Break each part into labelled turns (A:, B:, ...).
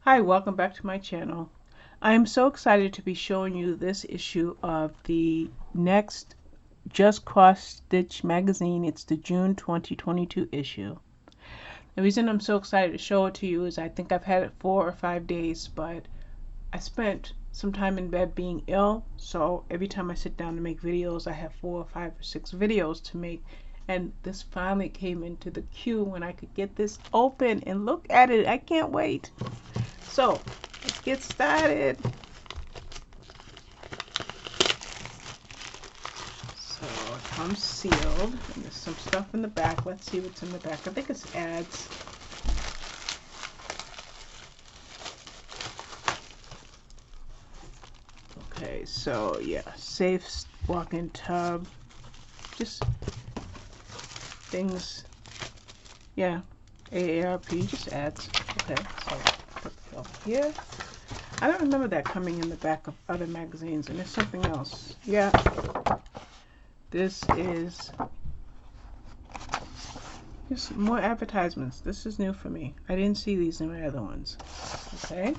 A: Hi, welcome back to my channel. I am so excited to be showing you this issue of the next Just Cross Stitch magazine. It's the June 2022 issue. The reason I'm so excited to show it to you is I think I've had it 4 or 5 days, but I spent some time in bed being ill, so every time I sit down to make videos, I have 4 or 5 or 6 videos to make. And this finally came into the queue when I could get this open and look at it. I can't wait. So, let's get started. So, it comes sealed, and there's some stuff in the back. Let's see what's in the back. I think it's ads. Okay, so yeah, safe walk-in tub. Just things. Yeah, AARP, just ads. Okay, so put it up here. I don't remember that coming in the back of other magazines, and there's something else. Yeah, this is just more advertisements. This is new for me. I didn't see these in my other ones. Okay,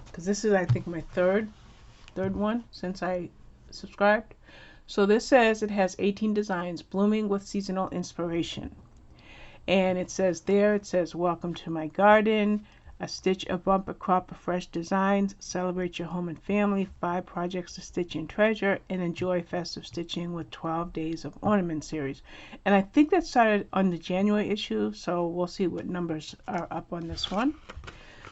A: because this is, I think, my third one since I subscribed. So this says it has 18 designs blooming with seasonal inspiration. And it says welcome to my garden, a stitch, a bumper crop of fresh designs, celebrate your home and family, 5 projects to stitch and treasure, and enjoy festive stitching with 12 days of ornament series. And I think that started on the January issue, so we'll see what numbers are up on this one.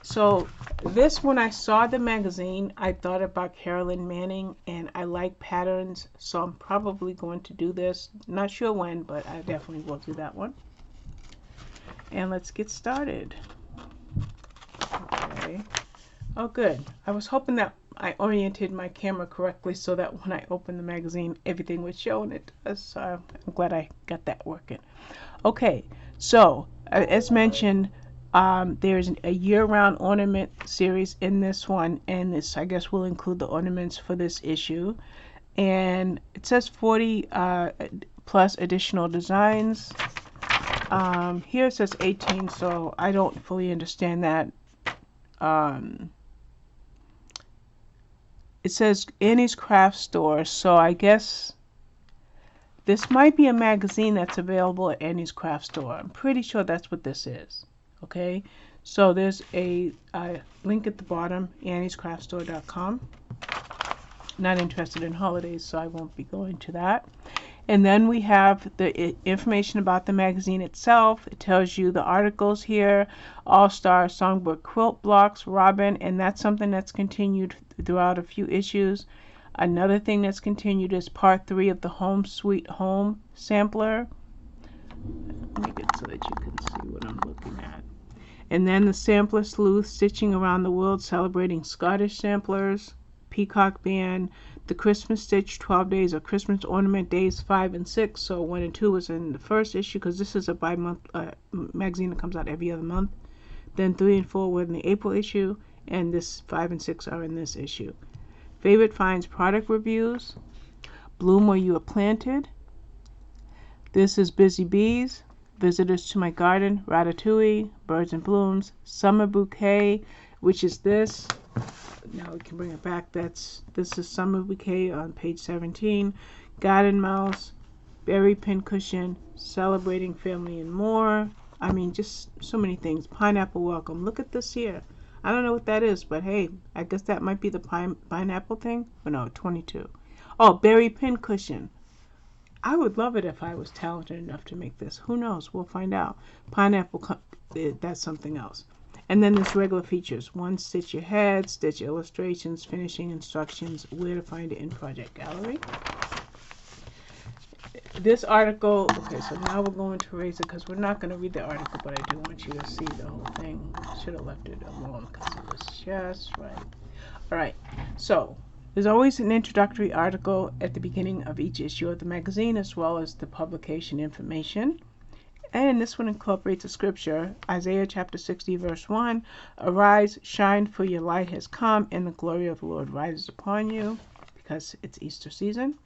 A: So this, when I saw the magazine, I thought about Carolyn Manning, and I like patterns, so I'm probably going to do this. Not sure when, but I definitely will do that one. And let's get started. Okay. Oh, good. I was hoping that I oriented my camera correctly so that when I open the magazine, everything would show, and it does. So I'm glad I got that working. Okay, so as mentioned, there's a year-round ornament series in this one, and this, I guess, will include the ornaments for this issue. And it says 40 plus additional designs. Here it says 18, so I don't fully understand that. It says Annie's Craft Store, so I guess this might be a magazine that's available at Annie's Craft Store. I'm pretty sure that's what this is. Okay, so there's a link at the bottom, anniescraftstore.com. Not interested in holidays, so I won't be going to that. And then we have the information about the magazine itself. It tells you the articles here, All-Star Songbook Quilt Blocks, Robin, and that's something that's continued throughout a few issues. Another thing that's continued is part 3 of the Home Sweet Home sampler. Make it so that you can see what I'm looking at. And then the Sampler Sleuth, Stitching Around the World, celebrating Scottish samplers, Peacock Band, the Christmas Stitch, 12 Days of Christmas Ornament, Days 5 and 6. So 1 and 2 was in the first issue, because this is a bi-month magazine that comes out every other month. Then 3 and 4 were in the April issue, and this 5 and 6 are in this issue. Favorite Finds product reviews, Bloom Where You Are Planted. This is Busy Bees, Visitors to My Garden, Ratatouille, Birds and Blooms, Summer Bouquet, which is this. Now we can bring it back. This is Summer Bouquet on page 17. Garden Mouse, Berry Pincushion, Celebrating Family and More. I mean, just so many things. Pineapple Welcome. Look at this here. I don't know what that is, but hey, I guess that might be the pineapple thing. Oh no, 22. Oh, Berry Pincushion. I would love it if I was talented enough to make this. Who knows? We'll find out. Pineapple, that's something else. And then there's regular features. 1, Stitch Your Head, Stitch Illustrations, Finishing Instructions, Where to Find It in Project Gallery. This article, okay, so now we're going to erase it because we're not going to read the article, but I do want you to see the whole thing. I should have left it alone because it was just right. All right, so there's always an introductory article at the beginning of each issue of the magazine, as well as the publication information. And this one incorporates a scripture, Isaiah chapter 60, verse 1. Arise, shine, for your light has come, and the glory of the Lord rises upon you, because it's Easter season.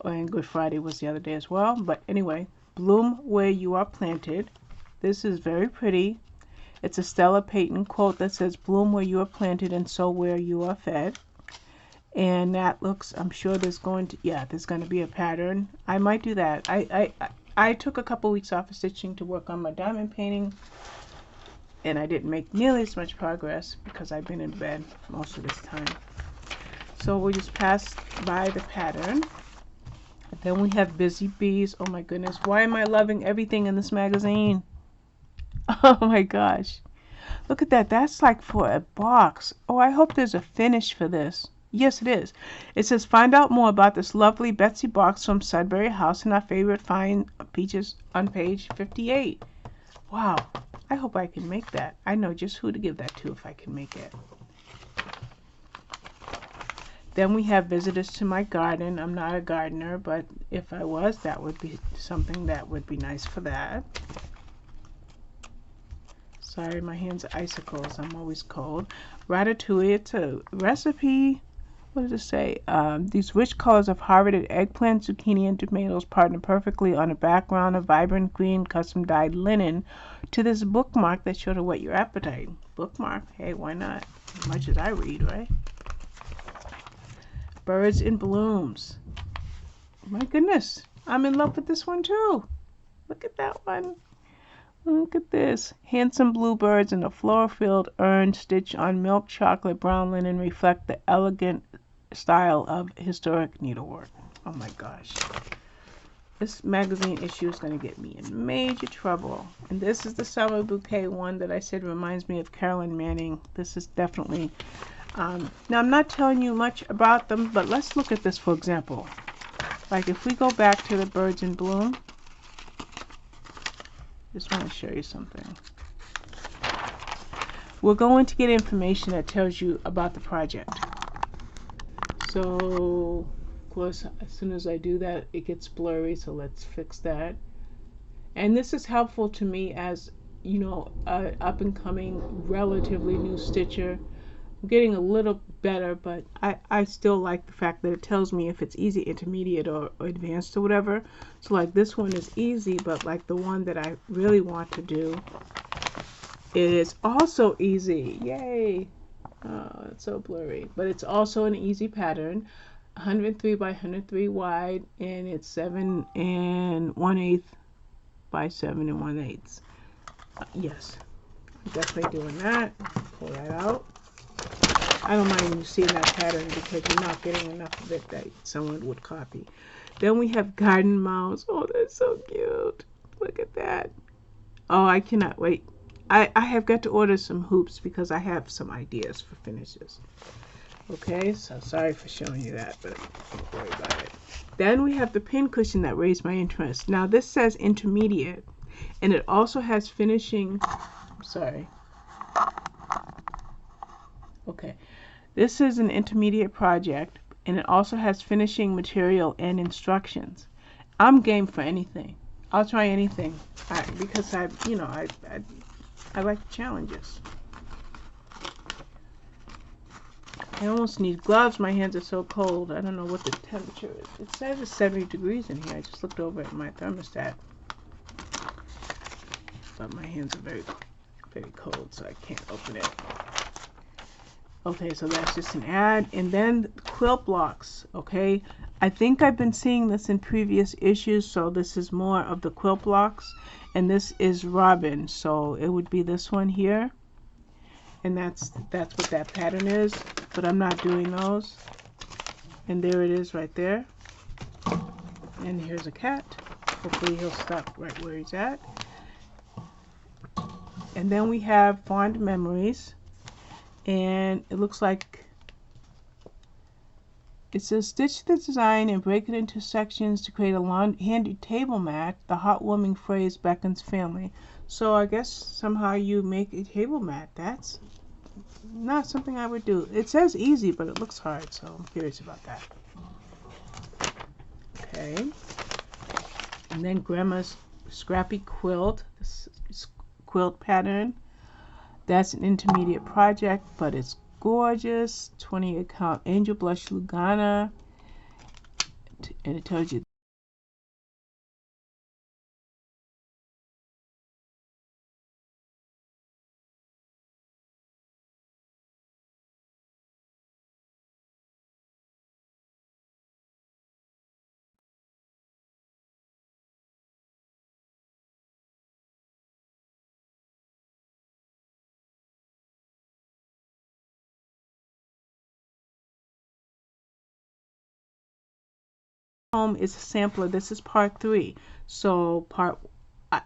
A: And Good Friday was the other day as well. But anyway, Bloom Where You Are Planted. This is very pretty. It's a Stella Payton quote that says, "Bloom where you are planted and sow where you are fed." And that looks, I'm sure there's going to be a pattern. I might do that. I took a couple weeks off of stitching to work on my diamond painting, and I didn't make nearly as much progress because I've been in bed most of this time. So we'll just pass by the pattern. Then we have Busy Bees. Oh my goodness, why am I loving everything in this magazine? Oh my gosh. Look at that. That's like for a box. Oh, I hope there's a finish for this. Yes, it is. It says, "Find out more about this lovely Betsy box from Sudbury House and our favorite fine peaches" on page 58. Wow. I hope I can make that. I know just who to give that to if I can make it. Then we have Visitors to My Garden. I'm not a gardener, but if I was, that would be something that would be nice for that. Sorry, my hands are icicles. I'm always cold. Ratatouille. It's a recipe. What does it say? These rich colors of harvested eggplant, zucchini, and tomatoes partner perfectly on a background of vibrant green custom-dyed linen to this bookmark that's sure to whet your appetite. Bookmark? Hey, why not? As much as I read, right? Birds in Blooms. My goodness, I'm in love with this one too. Look at that one. Look at this. Handsome bluebirds in a floral-filled urn stitched on milk chocolate brown linen reflect the elegant style of historic needlework. Oh my gosh. This magazine issue is going to get me in major trouble. And this is the Summer Bouquet one that I said reminds me of Carolyn Manning. This is definitely... now, I'm not telling you much about them, but let's look at this, for example. Like if we go back to the Birds in Bloom, just want to show you something. We're going to get information that tells you about the project. So, of course, as soon as I do that, it gets blurry, so let's fix that. And this is helpful to me as, you know, an up-and-coming, relatively new stitcher. I'm getting a little better, but I still like the fact that it tells me if it's easy, intermediate, or advanced, or whatever. So like this one is easy, but like the one that I really want to do, it is also easy. Yay! Oh, it's so blurry. But it's also an easy pattern. 103 by 103 wide, and it's 7 1/8 by 7 1/8. Yes, I'm definitely doing that. Pull that out. I don't mind you seeing that pattern because you're not getting enough of it that someone would copy. Then we have Garden Mouse. Oh, that's so cute. Look at that. Oh, I cannot wait. I have got to order some hoops because I have some ideas for finishes. Okay, so sorry for showing you that, but don't worry about it. Then we have the pin cushion that raised my interest. Now this says intermediate, and it also has finishing. Sorry. Okay, this is an intermediate project, and it also has finishing material and instructions. I'm game for anything. I'll try anything because I like challenges. I almost need gloves. My hands are so cold. I don't know what the temperature is. It says it's 70 degrees in here. I just looked over at my thermostat. But my hands are very, very cold, so I can't open it. Okay, so that's just an ad. And then quilt blocks, okay? I think I've been seeing this in previous issues, so this is more of the quilt blocks. And this is Robin, so it would be this one here. And that's what that pattern is, but I'm not doing those. And there it is right there. And here's a cat. Hopefully he'll stop right where he's at. And then we have Fond Memories. And it looks like it says, "Stitch the design and break it into sections to create a handy table mat. The heartwarming phrase beckons family." So I guess somehow you make a table mat. That's not something I would do. It says easy, but it looks hard, so I'm curious about that. Okay. And then Grandma's Scrappy Quilt, this quilt pattern. That's an intermediate project, but it's gorgeous. 28 count Angel Blush Lugana. And it tells you home is a sampler. This is part 3. So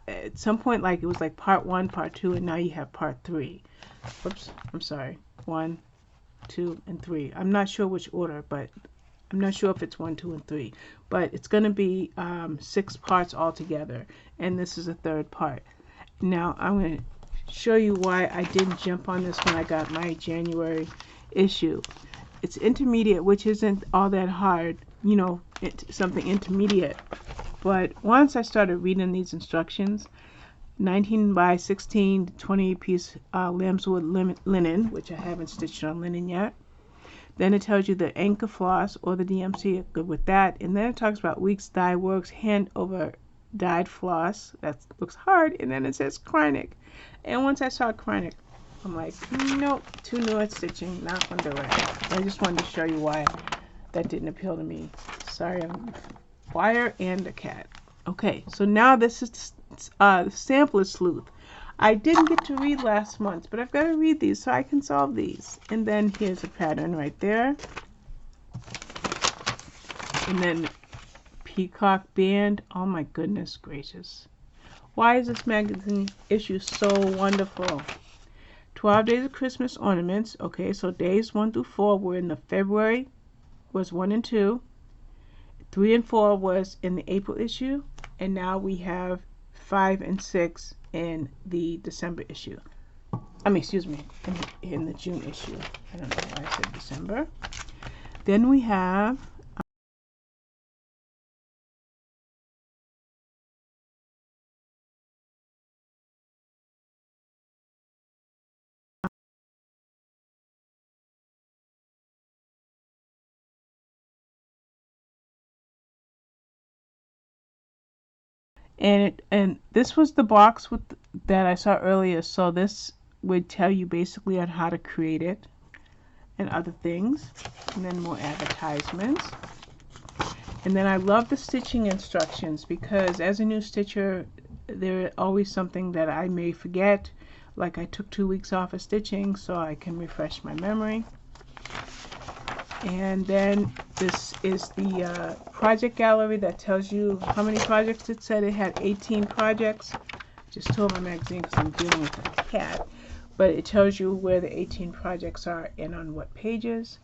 A: at some point, like it was like part 1, part 2, and now you have part 3. Whoops, I'm sorry. 1, 2, and 3. I'm not sure which order, but I'm not sure if it's 1, 2, and 3. But it's going to be 6 parts altogether, and this is a 3rd part. Now I'm going to show you why I didn't jump on this when I got my January issue. It's intermediate, which isn't all that hard, you know, it's something intermediate. But once I started reading these instructions, 19 by 16, 20 piece lambswood linen, which I haven't stitched on linen yet. Then it tells you the anchor floss or the DMC, good with that. And then it talks about weeks dye works, hand over dyed floss. That looks hard. And then it says Kreinik. And once I saw Kreinik, I'm like, nope, too new at stitching, not gonna do it. I just wanted to show you why that didn't appeal to me. Sorry, I'm a wire and a cat. Okay, so now this is the Sampler Sleuth. I didn't get to read last month, but I've got to read these so I can solve these. And then here's a pattern right there. And then peacock band. Oh my goodness gracious. Why is this magazine issue so wonderful? 12 Days of Christmas Ornaments. Okay, so days 1 through 4 were in the February, was 1 and 2. 3 and 4 was in the April issue. And now we have 5 and 6 in the December issue. I mean, excuse me, in the June issue. I don't know why I said December. Then we have and this was the box with that I saw earlier, so this would tell you basically on how to create it and other things. And then more advertisements. And then I love the stitching instructions because as a new stitcher, there's always something that I may forget. Like I took 2 weeks off of stitching so I can refresh my memory. And then this is the project gallery that tells you how many projects. It said it had 18 projects. Just told my magazine because I'm dealing with a cat. But it tells you where the 18 projects are and on what pages.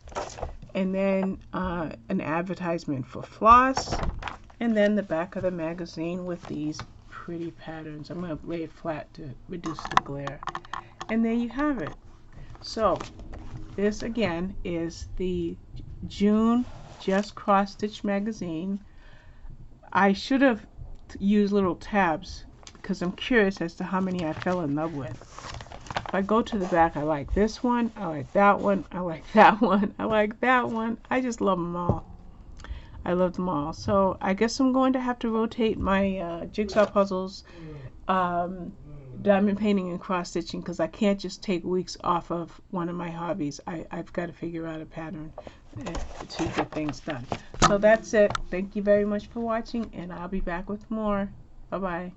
A: And then an advertisement for floss. And then the back of the magazine with these pretty patterns. I'm going to lay it flat to reduce the glare. And there you have it. So this again is the June Just Cross Stitch magazine. I should have used little tabs because I'm curious as to how many I fell in love with. If I go to the back, I like this one, I like that one, I like that one, I like that one. I just love them all. I love them all. So I guess I'm going to have to rotate my jigsaw puzzles, diamond painting and cross stitching because I can't just take weeks off of one of my hobbies. I've got to figure out a pattern to get things done. So that's it. Thank you very much for watching, and I'll be back with more. Bye bye.